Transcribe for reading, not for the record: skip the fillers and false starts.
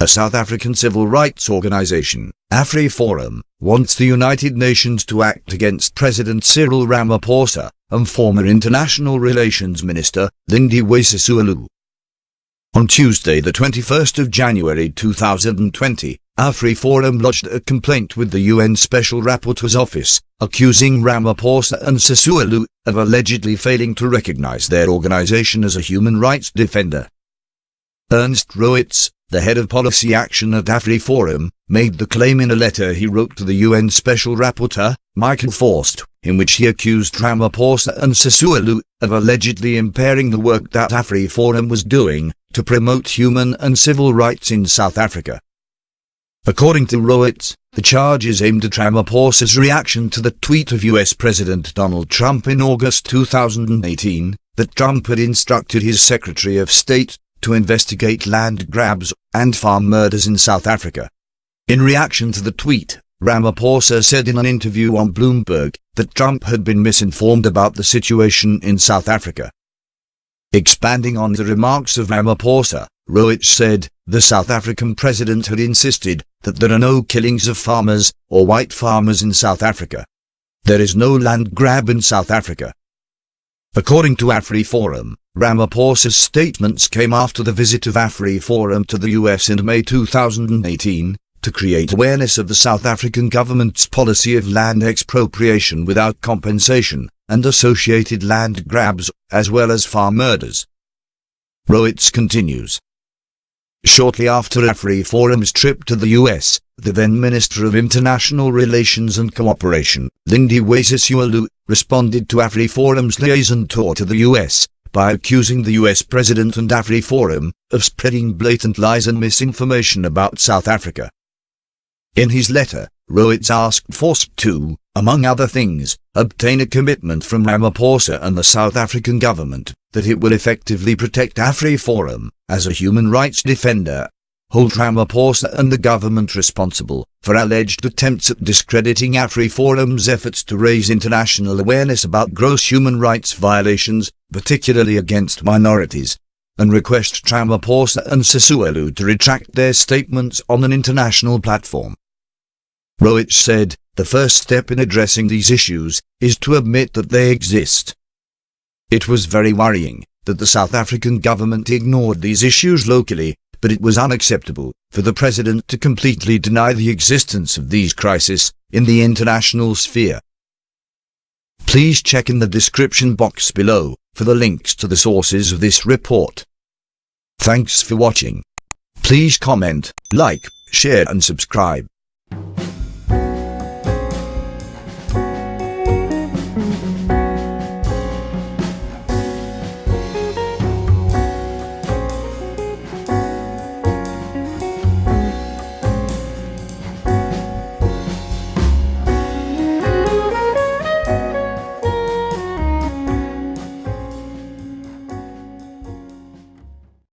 A South African civil rights organization, AfriForum, wants the United Nations to act against President Cyril Ramaphosa and former International Relations Minister, Lindiwe Sisulu. On Tuesday, the 21st of January 2020, AfriForum lodged a complaint with the UN Special Rapporteur's Office, accusing Ramaphosa and Sisulu of allegedly failing to recognize their organization as a human rights defender. Ernst Rowitz, the head of policy action at AfriForum, made the claim in a letter he wrote to the UN Special Rapporteur, Michael Forst, in which he accused Ramaphosa and Sisulu of allegedly impairing the work that AfriForum was doing to promote human and civil rights in South Africa. According to Rowitz, the charge is aimed at Ramaphosa's reaction to the tweet of US President Donald Trump in August 2018, that Trump had instructed his Secretary of State to investigate land grabs and farm murders in South Africa. In reaction to the tweet, Ramaphosa said in an interview on Bloomberg that Trump had been misinformed about the situation in South Africa. Expanding on the remarks of Ramaphosa, Rowitz said, the South African president had insisted that there are no killings of farmers or white farmers in South Africa. There is no land grab in South Africa. According to AfriForum, Ramaphosa's statements came after the visit of AfriForum to the US in May 2018, to create awareness of the South African government's policy of land expropriation without compensation, and associated land grabs, as well as farm murders. Rowitz continues. Shortly after AfriForum's trip to the US, the then Minister of International Relations and Cooperation, Lindiwe Sisulu, responded to AfriForum's liaison tour to the US, by accusing the US President and AfriForum of spreading blatant lies and misinformation about South Africa. In his letter, Rowitz asked Forst to, among other things, obtain a commitment from Ramaphosa and the South African government that it will effectively protect AfriForum as a human rights defender, hold Ramaphosa and the government responsible for alleged attempts at discrediting AfriForum's efforts to raise international awareness about gross human rights violations, particularly against minorities, and request Ramaphosa and Sisulu to retract their statements on an international platform. Rowitz said, the first step in addressing these issues is to admit that they exist. It was very worrying that the South African government ignored these issues locally, but it was unacceptable for the president to completely deny the existence of these crises in the international sphere. Please check in the description box below for the links to the sources of this report. Thanks for watching. Please comment, like, share and subscribe.